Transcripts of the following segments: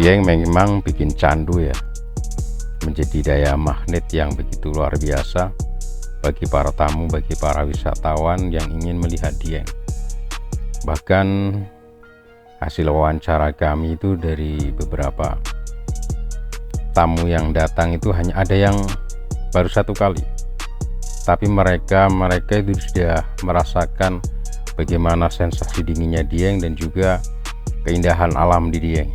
Dieng memang bikin candu ya, menjadi daya magnet yang begitu luar biasa bagi para tamu, bagi para wisatawan yang ingin melihat Dieng. Bahkan hasil wawancara kami itu dari beberapa tamu yang datang itu hanya ada yang baru 1 kali, tapi mereka itu sudah merasakan bagaimana sensasi dinginnya Dieng dan juga keindahan alam di Dieng.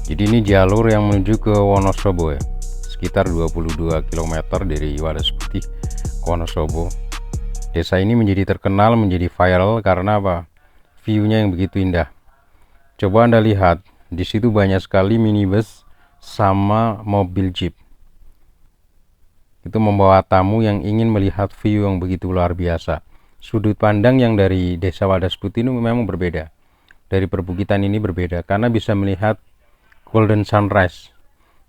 Jadi ini jalur yang menuju ke Wonosobo ya, sekitar 22 km dari Wadas Putih ke Wonosobo. Desa ini menjadi terkenal, menjadi viral karena apa? View-nya yang begitu indah. Coba Anda lihat, di situ banyak sekali minibus sama mobil jeep. Itu membawa tamu yang ingin melihat view yang begitu luar biasa. Sudut pandang yang dari Desa Wadas Putih ini memang berbeda. Dari perbukitan ini berbeda karena bisa melihat Golden Sunrise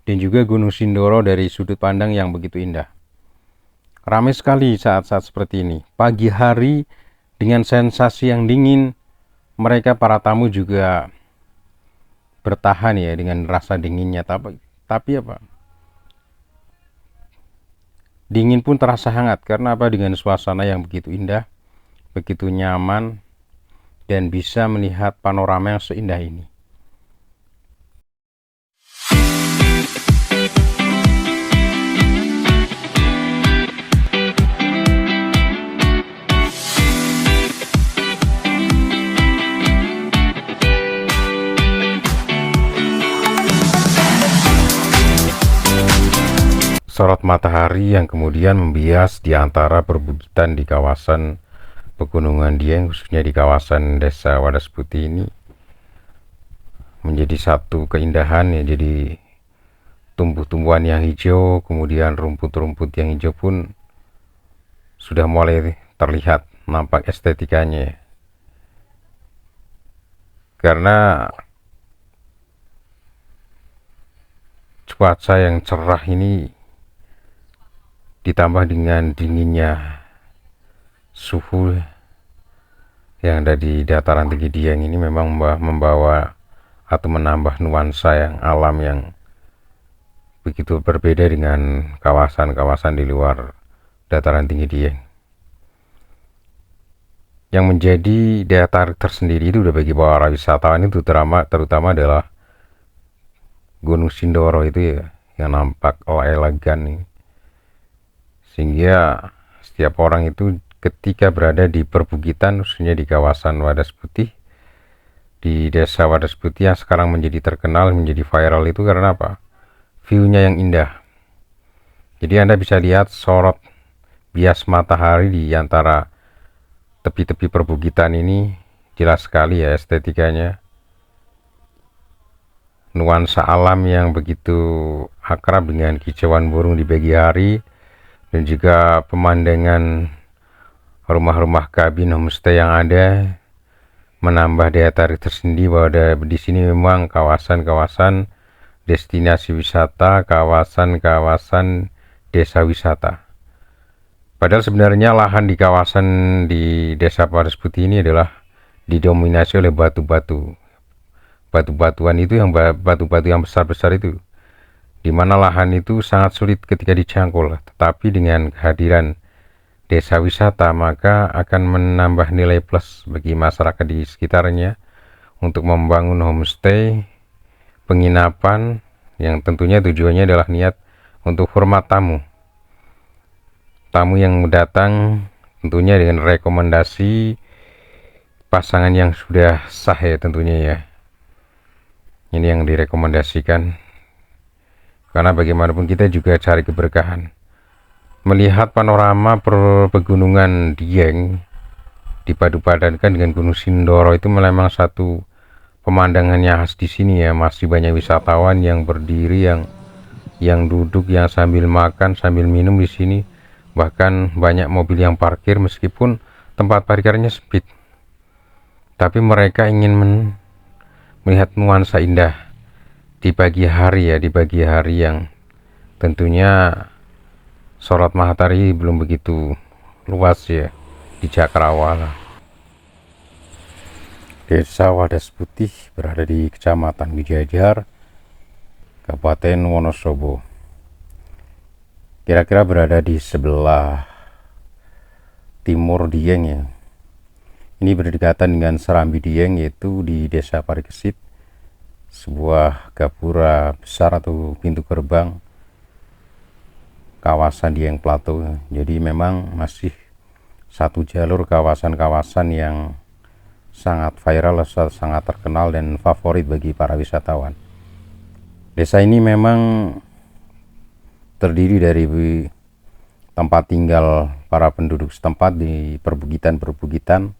dan juga Gunung Sindoro dari sudut pandang yang begitu indah. Ramai sekali saat-saat seperti ini. Pagi hari dengan sensasi yang dingin, mereka para tamu juga bertahan ya dengan rasa dinginnya. Tapi apa? Dingin pun terasa hangat karena apa? Dengan suasana yang begitu indah, begitu nyaman, dan bisa melihat panorama yang seindah ini. Sorot matahari yang kemudian membias di antara perbukitan di kawasan Pegunungan Dieng, khususnya di kawasan Desa Wadas Putih ini, menjadi satu keindahan ya. Jadi tumbuh-tumbuhan yang hijau, kemudian rumput-rumput yang hijau pun sudah mulai terlihat, nampak estetikanya ya. Karena cuaca yang cerah ini ditambah dengan dinginnya suhu yang ada di dataran tinggi Dieng ini memang membawa atau menambah nuansa yang alam yang begitu berbeda dengan kawasan-kawasan di luar dataran tinggi Dieng. Yang menjadi daya tarik tersendiri itu udah bagi para wisatawan itu terutama adalah Gunung Sindoro itu ya, yang nampak elegan nih. Sehingga setiap orang itu ketika berada di perbukitan, khususnya di kawasan Wadas Putih, di Desa Wadas Putih yang sekarang menjadi terkenal, menjadi viral itu karena apa? View-nya yang indah. Jadi Anda bisa lihat sorot bias matahari di antara tepi-tepi perbukitan ini, jelas sekali ya estetikanya. Nuansa alam yang begitu akrab dengan kicauan burung di pagi hari, dan juga pemandangan rumah-rumah kabin homestay yang ada menambah daya tarik tersendiri bahwa di sini memang kawasan-kawasan destinasi wisata, kawasan-kawasan desa wisata. Padahal sebenarnya lahan di kawasan di Desa Wadas Putih ini adalah didominasi oleh batu-batuan itu, yang batu-batu yang besar-besar itu, di mana lahan itu sangat sulit ketika dijangkau. Tetapi dengan kehadiran desa wisata maka akan menambah nilai plus bagi masyarakat di sekitarnya untuk membangun homestay, penginapan yang tentunya tujuannya adalah niat untuk hormat tamu yang datang, tentunya dengan rekomendasi pasangan yang sudah sah ya tentunya ya. Ini yang direkomendasikan. Karena bagaimanapun kita juga cari keberkahan. Melihat panorama pegunungan Dieng dipadu-padankan dengan Gunung Sindoro itu memang satu pemandangannya khas di sini ya. Masih banyak wisatawan yang berdiri, yang duduk, yang sambil makan, sambil minum di sini. Bahkan banyak mobil yang parkir meskipun tempat parkirnya sempit. Tapi mereka ingin melihat nuansa indah di pagi hari ya, di pagi hari yang tentunya sorot matahari belum begitu luas ya di Cakrawala. Desa Wadas Putih berada di Kecamatan Wijajar, Kabupaten Wonosobo. Kira-kira berada di sebelah timur Dieng ya. Ini berdekatan dengan Serambi Dieng, yaitu di Desa Parikesit, sebuah gapura besar atau pintu gerbang kawasan Dieng Plateau. Jadi memang masih satu jalur kawasan-kawasan yang sangat viral, sangat terkenal dan favorit bagi para wisatawan. Desa ini memang terdiri dari tempat tinggal para penduduk setempat di perbukitan-perbukitan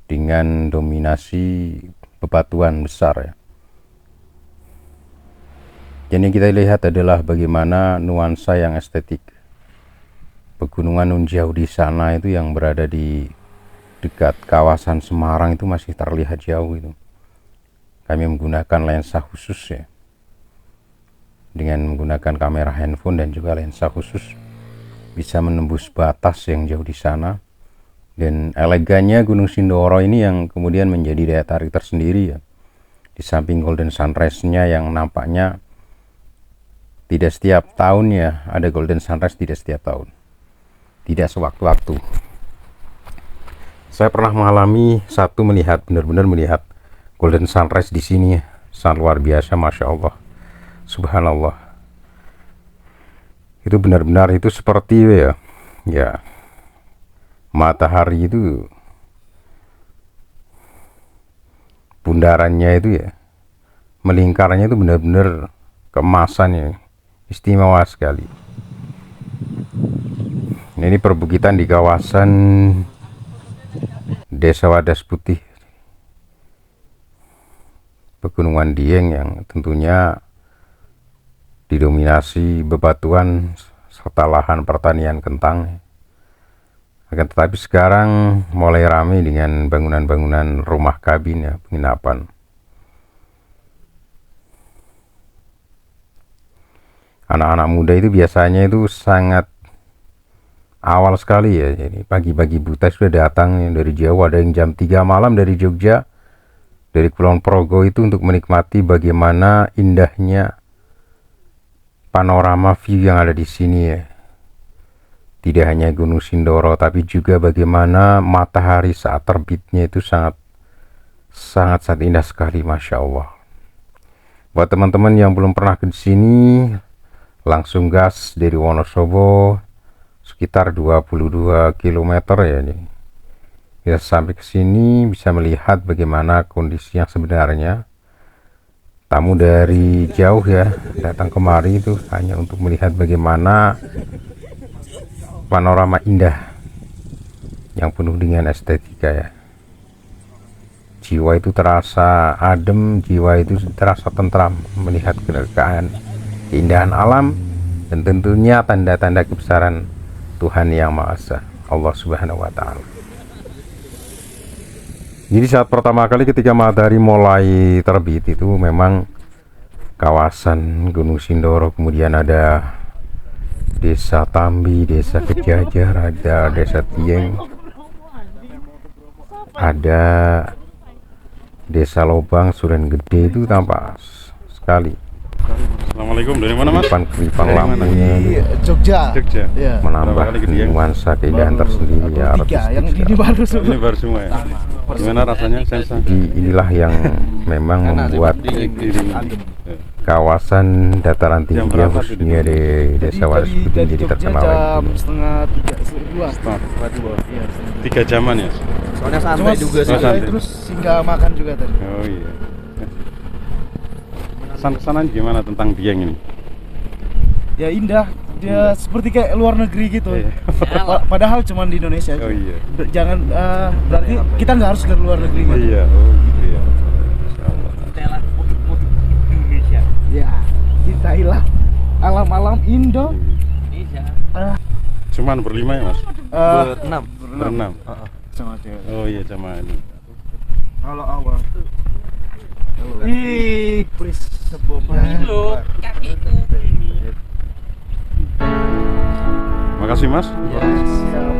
dengan dominasi bebatuan besar ya. Jadi kita lihat adalah bagaimana nuansa yang estetik. Pegunungan nun jauh di sana itu yang berada di dekat kawasan Semarang itu masih terlihat jauh itu. Kami menggunakan lensa khusus ya, dengan menggunakan kamera handphone dan juga lensa khusus bisa menembus batas yang jauh di sana. Dan elegannya Gunung Sindoro ini yang kemudian menjadi daya tarik tersendiri ya. Di samping golden sunrise-nya yang nampaknya tidak setiap tahun ya, ada golden sunrise tidak setiap tahun, tidak sewaktu-waktu. Saya pernah mengalami melihat benar-benar melihat golden sunrise di sini, sangat luar biasa, masya Allah, subhanallah. Itu benar-benar itu seperti ya matahari itu bundarannya itu ya, melingkarnya itu benar-benar keemasannya istimewa sekali. Ini perbukitan di kawasan Desa Wadas Putih, Pegunungan Dieng yang tentunya didominasi bebatuan serta lahan pertanian kentang. Akan tetapi sekarang mulai ramai dengan bangunan-bangunan rumah kabin ya, penginapan. Anak-anak muda itu biasanya itu sangat awal sekali ya, jadi pagi-pagi buta sudah datang dari jauh, ada yang jam 3 malam dari Jogja, dari Kulon Progo itu untuk menikmati bagaimana indahnya panorama view yang ada di sini ya. Tidak hanya Gunung Sindoro tapi juga bagaimana matahari saat terbitnya itu sangat indah sekali, masya Allah. Buat teman-teman yang belum pernah ke sini, langsung gas dari Wonosobo sekitar 22 km ya. Bisa sampai ke sini bisa melihat bagaimana kondisi yang sebenarnya. Tamu dari jauh ya datang kemari itu hanya untuk melihat bagaimana panorama indah yang penuh dengan estetika ya. Jiwa itu terasa adem, jiwa itu terasa tentram melihat keindahan alam dan tentunya tanda-tanda kebesaran Tuhan Yang Maha Esa, Allah Subhanahu wa Ta'ala. Jadi saat pertama kali ketika matahari mulai terbit itu memang kawasan Gunung Sindoro, kemudian ada Desa Tambi, Desa Kejajar, ada Desa Dieng, ada Desa Lobang, Suren Gede, itu tampak sekali. Assalamualaikum, dari mana Mas? Kelipang lampunya Jogja. Ya. menambah nuansa keindahan tersendiri ya, Yang ini baru semua. Ini baru semua ya. Gimana rasanya sensa? Jadi inilah yang memang membuat kawasan dataran tinggi ya, khususnya di Desa Wadas Putih jadi terkenal. Jam setengah 3, 3 jaman ya? Soalnya santai juga sih. Terus singgah makan juga tadi. Oh iya. Kesan-kesanan gimana tentang Dieng ini? Ya indah. Dia seperti kayak luar negeri gitu. Iya. Padahal cuma di Indonesia aja. Oh iya. Jangan berarti kita nggak harus ke luar negeri gitu. Iya, oh gitu ya. Telah Indonesia. Ya, kita hilang alam-alam Indo. Indonesia. Cuman berlima ya Mas? Berenam. Berenam. Sama cewek. Oh iya, sama ini. Kalau awal. Ih, please seboban. Loh, kakiku. Makasih Mas. Ya, siap.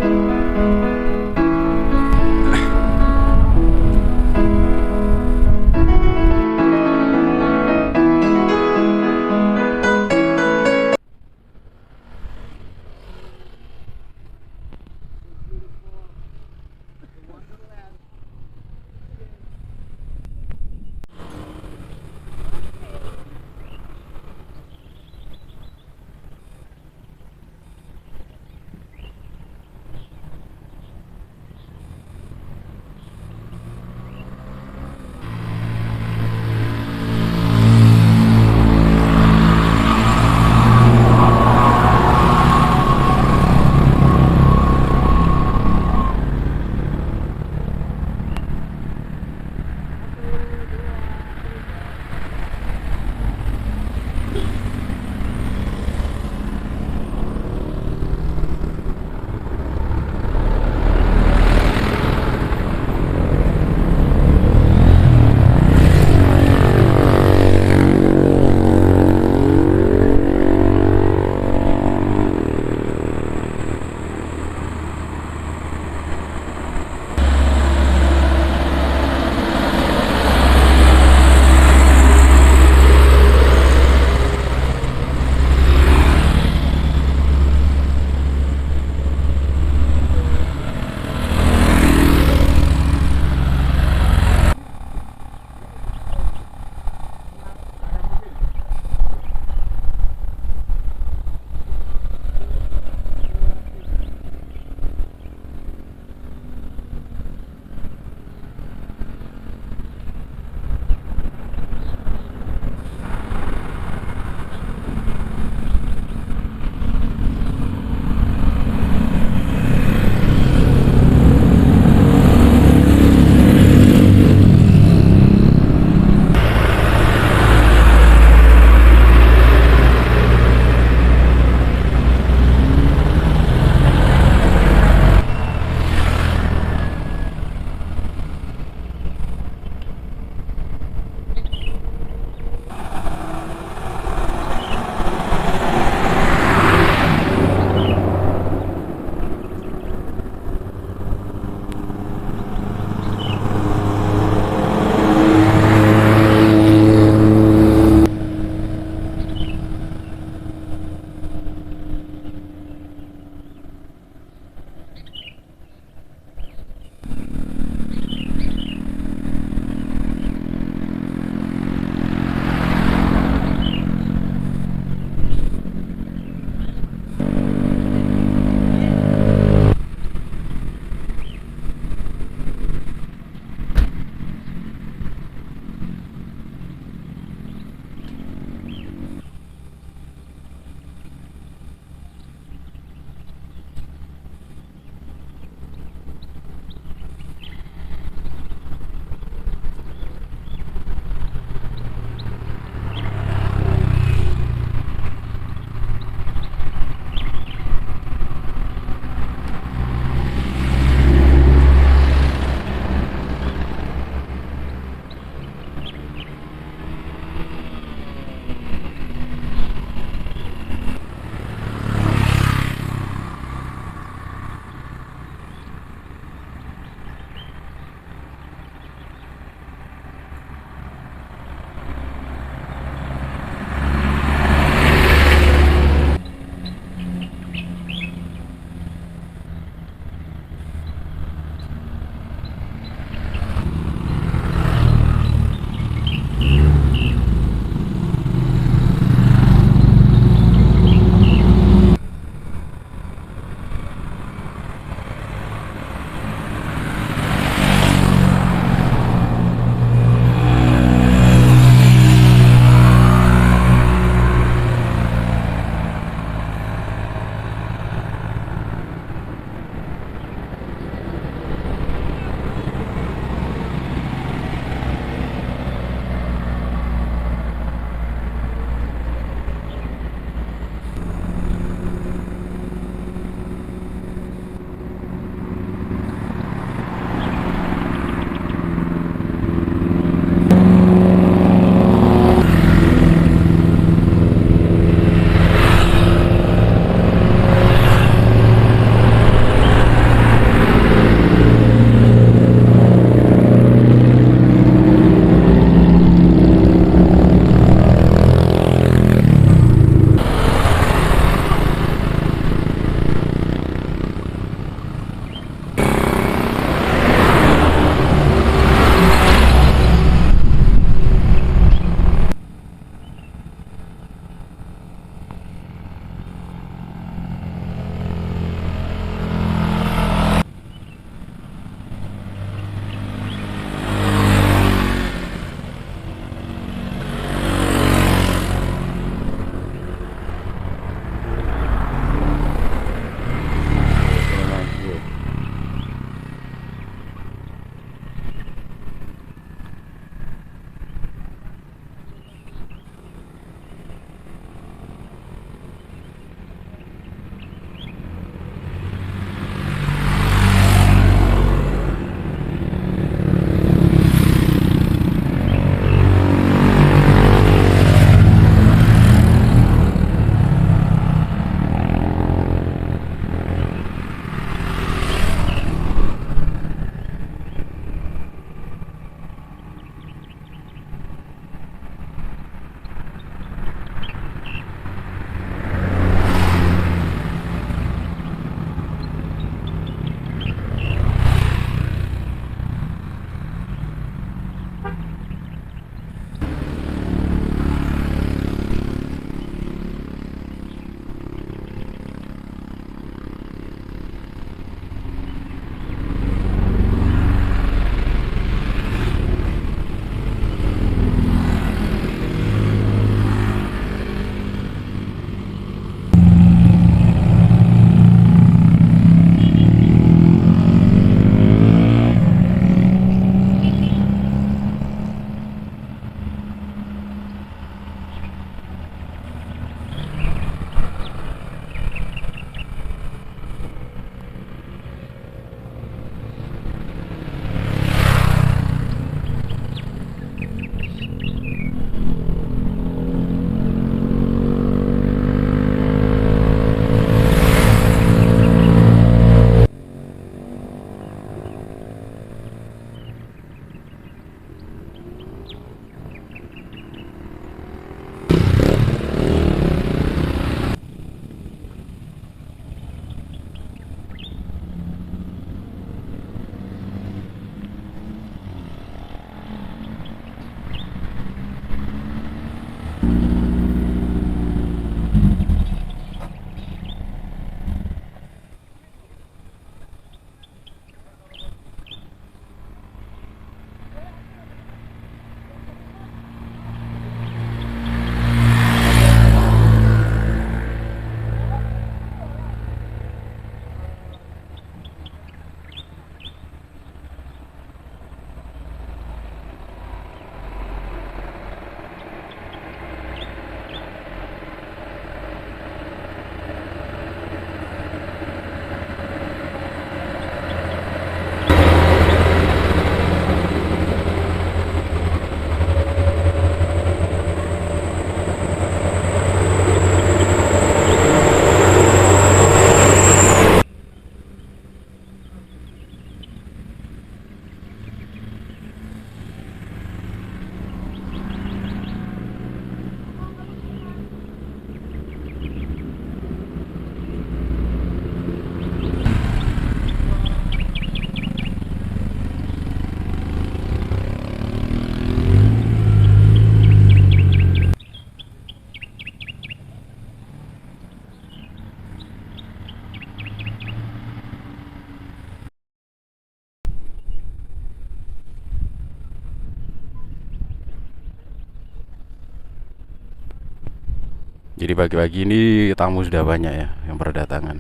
Jadi pagi-pagi ini tamu sudah banyak ya yang berdatangan,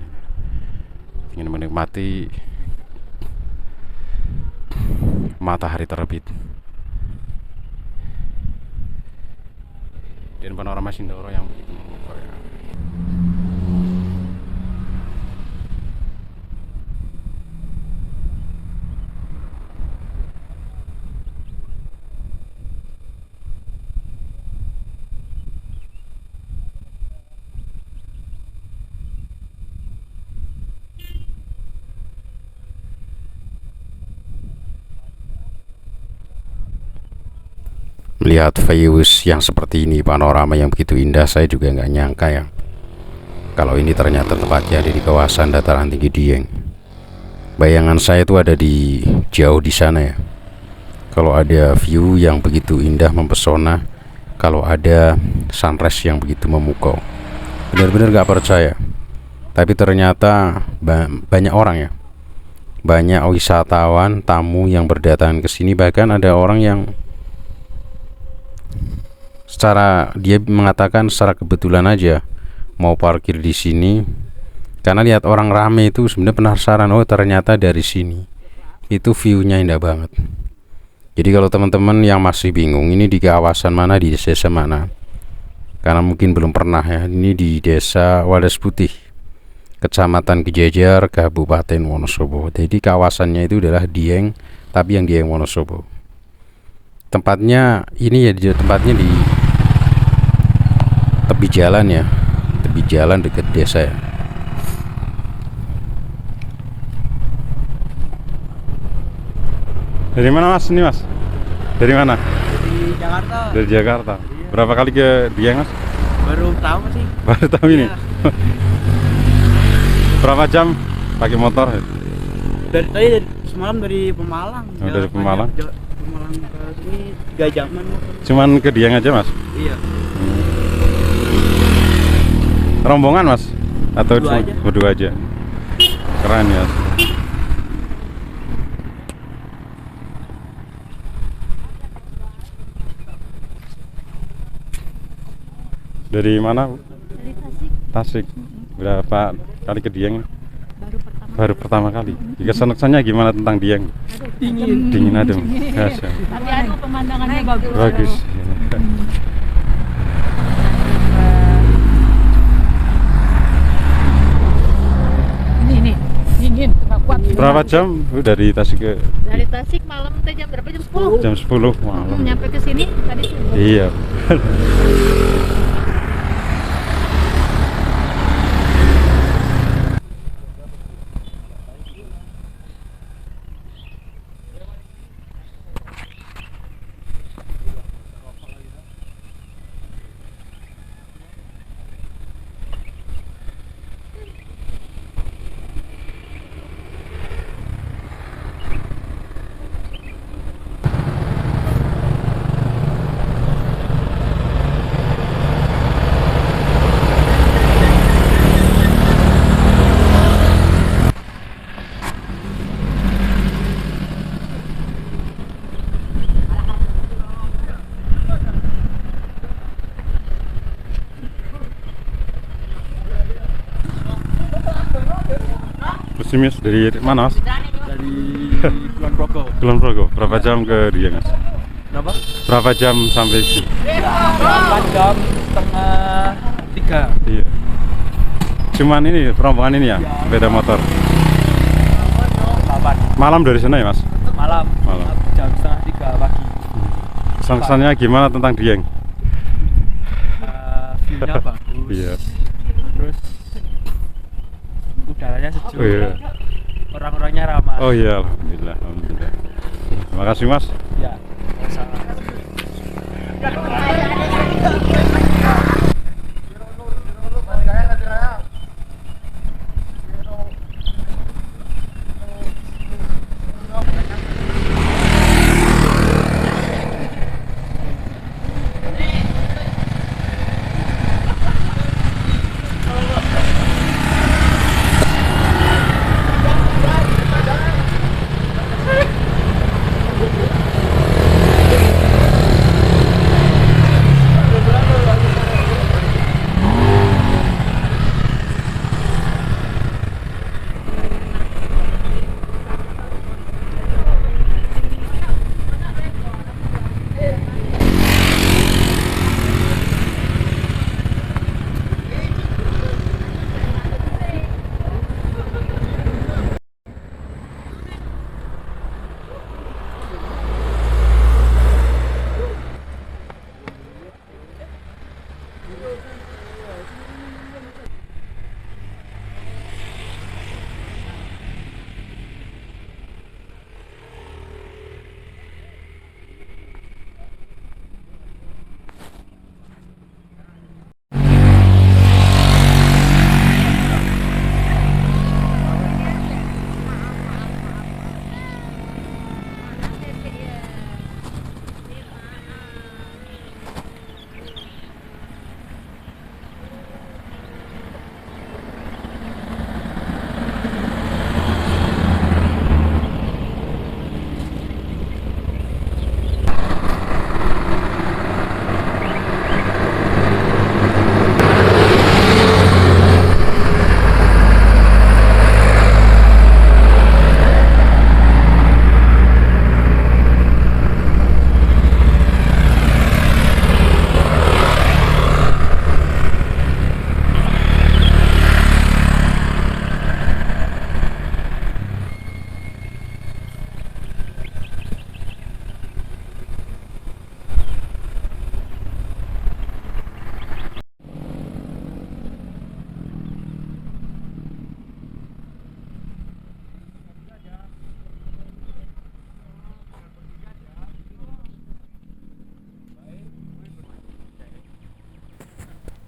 ingin menikmati matahari terbit dan panorama Sindoro yang begitu memukau ya. Melihat views yang seperti ini, panorama yang begitu indah, saya juga nggak nyangka ya kalau ini ternyata tepatnya ada di kawasan dataran tinggi Dieng. Bayangan saya itu ada di jauh di sana ya. Kalau ada view yang begitu indah mempesona, kalau ada sunrise yang begitu memukau, benar-benar nggak percaya. Tapi ternyata banyak orang ya, banyak wisatawan, tamu yang berdatangan ke sini. Bahkan ada orang yang dia mengatakan secara kebetulan aja mau parkir di sini karena lihat orang rame itu sebenarnya penasaran, oh ternyata dari sini itu view-nya indah banget. Jadi kalau teman-teman yang masih bingung ini di kawasan mana, di desa mana, karena mungkin belum pernah ya, ini di Desa Wadas Putih, Kecamatan Kejajar, Kabupaten Wonosobo. Jadi kawasannya itu adalah Dieng, tapi yang Dieng Wonosobo. Tempatnya ini ya, tempatnya di tepi jalan ya, tepi jalan dekat desa ya. Dari mana mas ini mas? Dari mana? Dari Jakarta. Dari Jakarta. Iya. Berapa kali ke Dieng mas? Baru tahu sih. Baru tahu ini. Iya. Berapa jam pakai motor? Dari tadi semalam dari Pemalang. Oh, dari Pemalang? Pemalang ke sini 3 jaman. Cuman ke Dieng aja mas? Iya. Rombongan mas? Atau Berdua aja. berdua aja? Keren ya. Dari mana Bu? Dari Tasik. Tasik. Berapa kali ke Dieng? Baru pertama. Baru pertama kali. Kesan-kesannya gimana tentang Dieng? Dingin. Dingin adem. Yes, ya. Tapi anu pemandangannya bagus. Bagus. Ini dingin, nggak kuat. Berapa jam Bu, dari Tasik ke Dari Tasik malam teh jam berapa? Jam 10. jam 10 malam? Nyampe ke sini tadi subuh. Iya. Simis dari mana mas? Dari Kulon Progo. Kulon Progo. Berapa jam ke Dieng mas? Berapa? Berapa jam sampai sini? 8 jam setengah 3. Iya. Cuman ini rombongan ini ya, sepeda motor. 8 Malam dari sana ya mas? malam. Malam. Jam setengah 3 pagi. Kesan-kesannya gimana tentang Dieng? View-nya bagus. Iya. Terus udaranya sejuk. Oh iya. Orang-orangnya ramah. Oh iya, alhamdulillah, alhamdulillah. Terima kasih mas. Ya. Sama.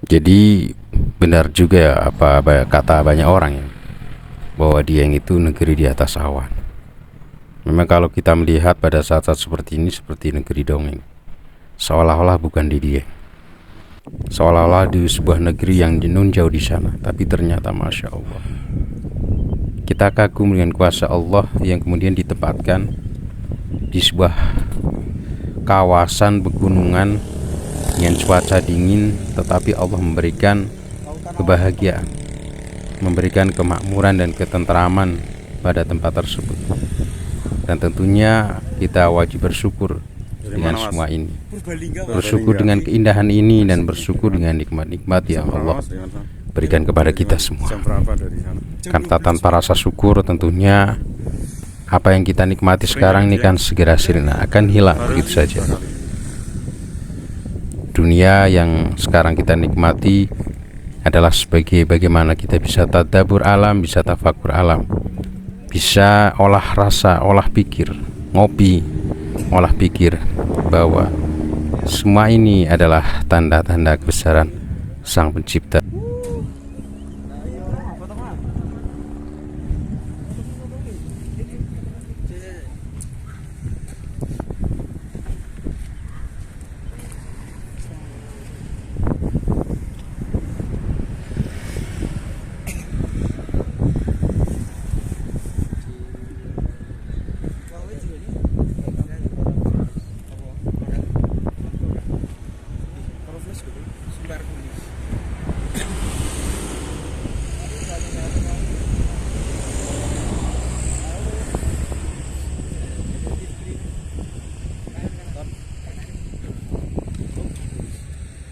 Jadi benar juga ya apa kata banyak orang ya, bahwa Dieng itu negeri di atas awan. Memang kalau kita melihat pada saat-saat seperti ini seperti negeri dongeng, seolah-olah bukan di Dieng, seolah-olah di sebuah negeri yang nun jauh di sana. Tapi ternyata Masya Allah, kita kagum dengan kuasa Allah yang kemudian ditempatkan di sebuah kawasan pegunungan dengan cuaca dingin, tetapi Allah memberikan kebahagiaan, memberikan kemakmuran dan ketentraman pada tempat tersebut. Dan tentunya kita wajib bersyukur dengan semua ini, bersyukur dengan keindahan ini, dan bersyukur dengan nikmat-nikmat yang Allah berikan kepada kita semua. Karena tanpa rasa syukur tentunya apa yang kita nikmati sekarang ini kan segera sirna, akan hilang begitu saja. Dunia yang sekarang kita nikmati adalah sebagai bagaimana kita bisa tadabbur alam, bisa tafakur alam, bisa olah rasa, olah pikir, ngopi, olah pikir bahwa semua ini adalah tanda-tanda kebesaran Sang Pencipta.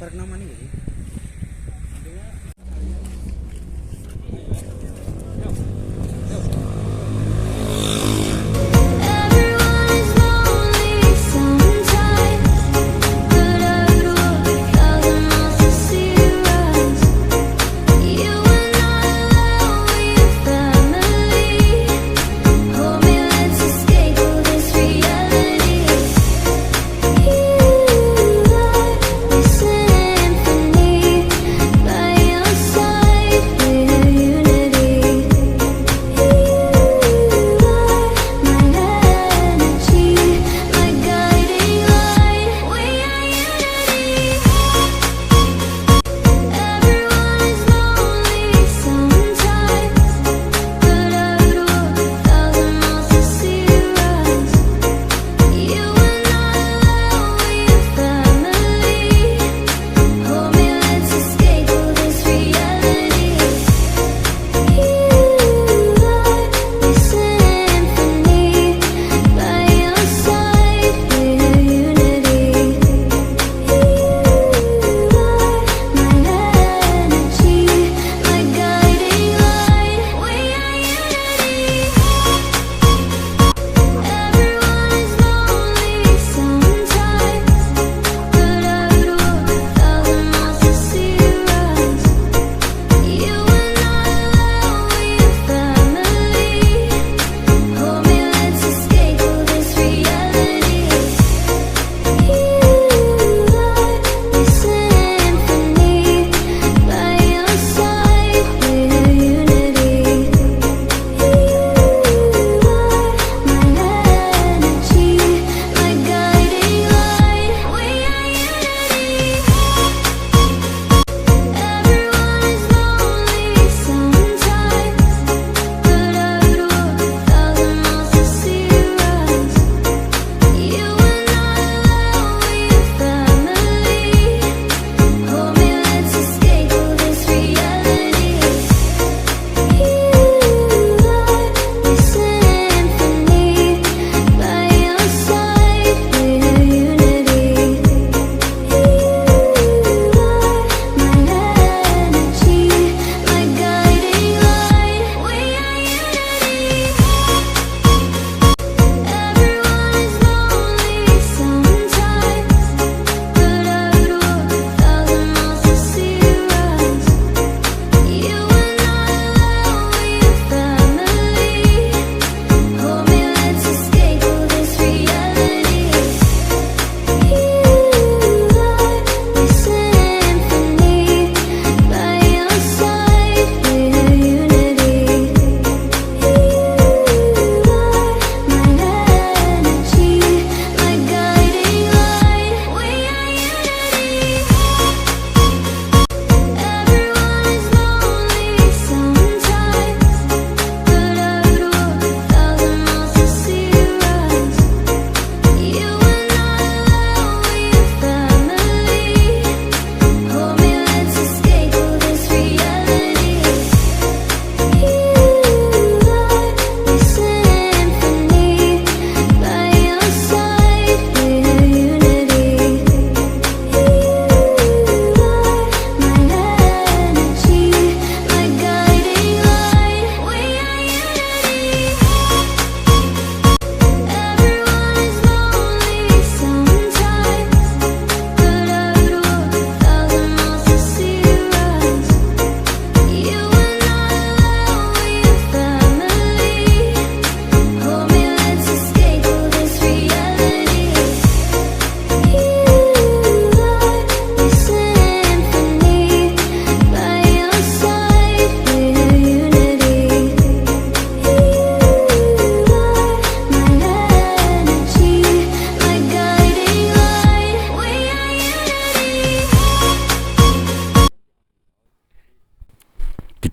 Park nama nih gitu.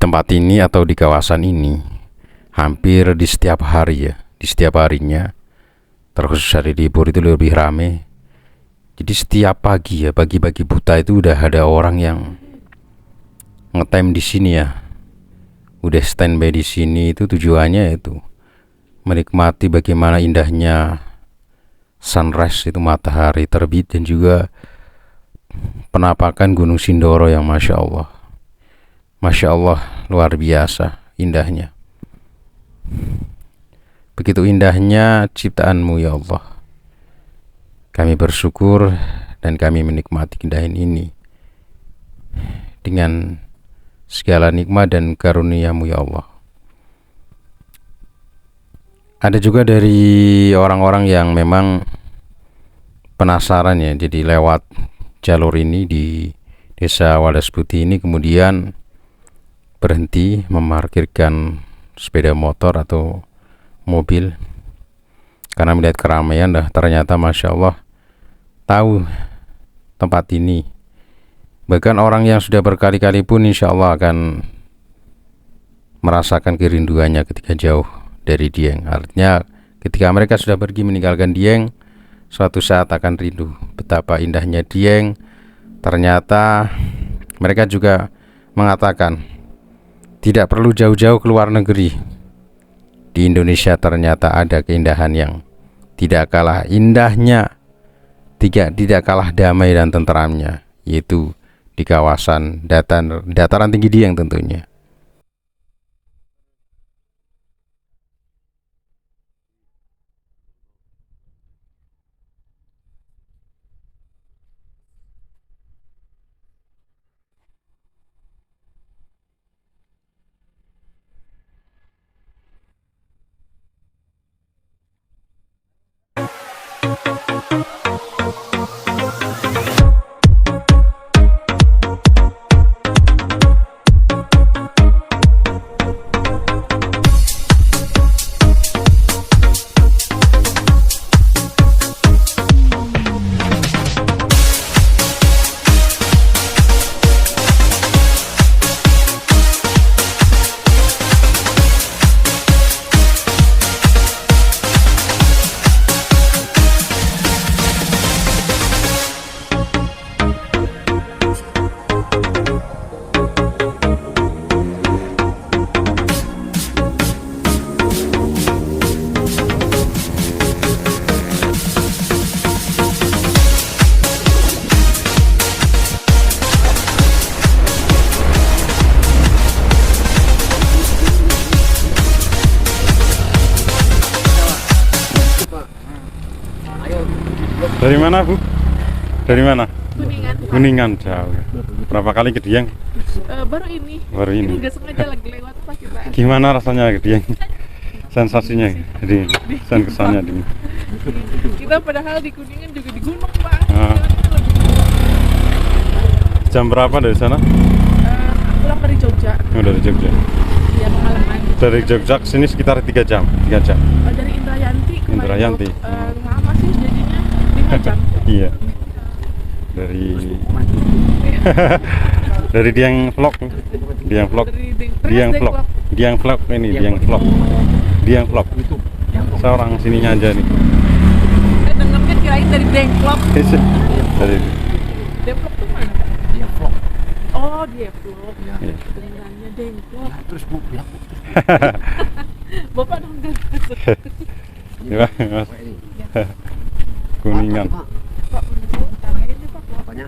tempat ini atau di kawasan ini hampir di setiap hari ya, di setiap harinya, terkhusus hari libur itu lebih rame. Jadi setiap pagi ya, pagi-pagi buta itu udah ada orang yang ngetem di sini ya, udah standby di sini. Itu tujuannya itu menikmati bagaimana indahnya sunrise, itu matahari terbit, dan juga penampakan Gunung Sindoro yang Masya Allah, luar biasa indahnya. Begitu indahnya ciptaanmu ya Allah. Kami bersyukur dan kami menikmati keindahan ini dengan segala nikmat dan karunia-Mu ya Allah. Ada juga dari orang-orang yang memang penasaran ya, jadi lewat jalur ini di Desa Wadas Putih ini, kemudian berhenti memarkirkan sepeda motor atau mobil karena melihat keramaian. Ternyata Masya Allah tahu tempat ini. Bahkan orang yang sudah berkali-kali pun insya Allah akan merasakan kerinduannya ketika jauh dari Dieng. Artinya ketika mereka sudah pergi meninggalkan Dieng, suatu saat akan rindu betapa indahnya Dieng. Ternyata mereka juga mengatakan tidak perlu jauh-jauh ke luar negeri. Di Indonesia ternyata ada keindahan yang tidak kalah indahnya, tidak kalah damai dan tenteramnya, yaitu di kawasan dataran tinggi Dieng tentunya. Dari mana Bu? Dari mana? Kuningan. Kuningan, jauh ya. Berapa kali ke Dieng? Baru ini. Baru ini. Nggak sengaja lagi lewat pas kita. Gimana rasanya ke Dieng? Sensasinya di kesannya di. Kita padahal di Kuningan juga di gunung Pak. Ah. Jam berapa dari sana? Pulang dari Jogja. Oh, dari Jogja. Ya pengalaman. Dari Jogja ke sini sekitar 3 jam. 3 jam. Dari Indrayanti kemarin. Indrayanti. Lama sih jadinya 5 jam. Iya. Dari dari Dieng vlog. Dieng vlog. Dieng vlog. Dieng vlog ini, Dieng vlog. Dieng vlog. Seorang sininya aja nih. Saya dengarnya kirain dari Dengklok. Dari Dengklok tuh mana? Dievlog. Oh, Dievlog. Iya. Dengannya Dengklok. Terus Bu bilang Bapak dong kan. Ya, Mas. Kuningan. Pak, tangan ini Pak. apanya?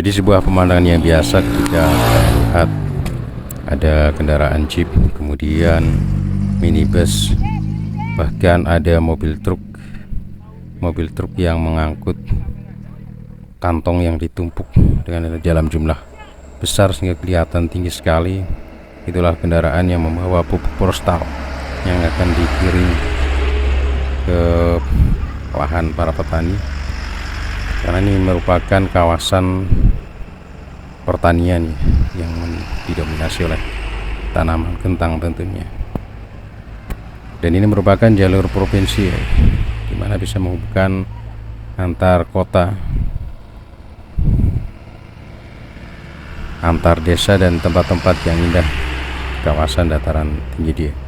Jadi sebuah pemandangan yang biasa ketika lihat ada kendaraan jeep, kemudian minibus, bahkan ada mobil truk yang mengangkut kantong yang ditumpuk dengan dalam jumlah besar sehingga kelihatan tinggi sekali. Itulah kendaraan yang membawa pupuk postal yang akan dikirim ke lahan para petani, karena ini merupakan kawasan pertanian yang didominasi oleh tanaman kentang tentunya. Dan ini merupakan jalur provinsi di mana bisa menghubungkan antar kota, antar desa dan tempat-tempat yang indah kawasan dataran tinggi Dieng.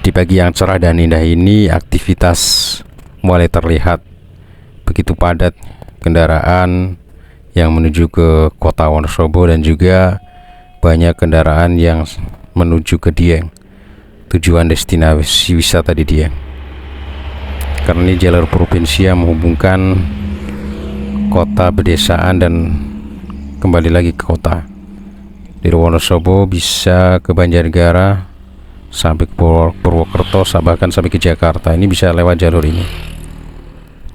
Di pagi yang cerah dan indah ini, aktivitas mulai terlihat. Begitu padat kendaraan yang menuju ke kota Wonosobo dan juga banyak kendaraan yang menuju ke Dieng, tujuan destinasi wisata di Dieng. Karena ini jalur provinsi yang menghubungkan kota pedesaan dan kembali lagi ke kota. Dari Wonosobo bisa ke Banjarnegara, sampai ke Purwokerto, bahkan sampai ke Jakarta. Ini bisa lewat jalur ini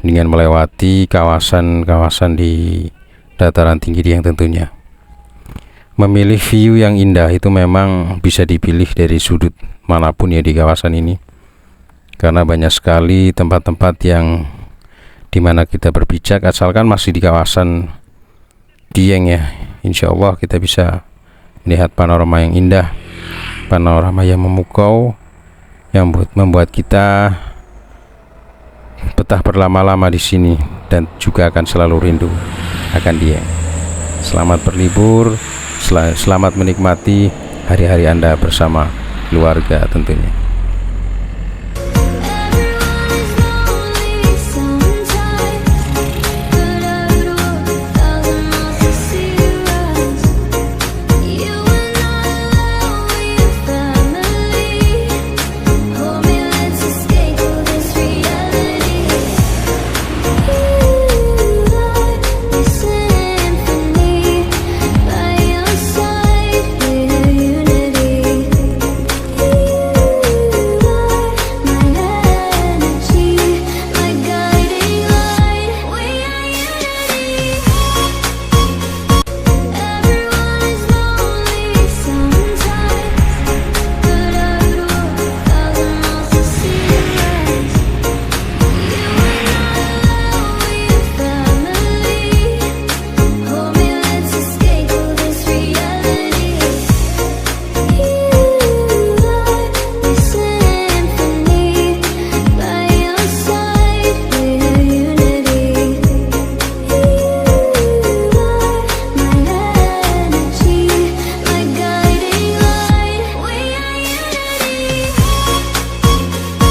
dengan melewati kawasan-kawasan di dataran tinggi Dieng tentunya. Memilih view yang indah itu memang bisa dipilih dari sudut manapun ya di kawasan ini, karena banyak sekali tempat-tempat yang dimana kita berpijak, asalkan masih di kawasan Dieng ya, insya Allah kita bisa melihat panorama yang indah, panorama yang memukau, yang membuat kita betah berlama-lama di sini dan juga akan selalu rindu akan Dieng. Selamat berlibur, selamat menikmati hari-hari Anda bersama keluarga tentunya.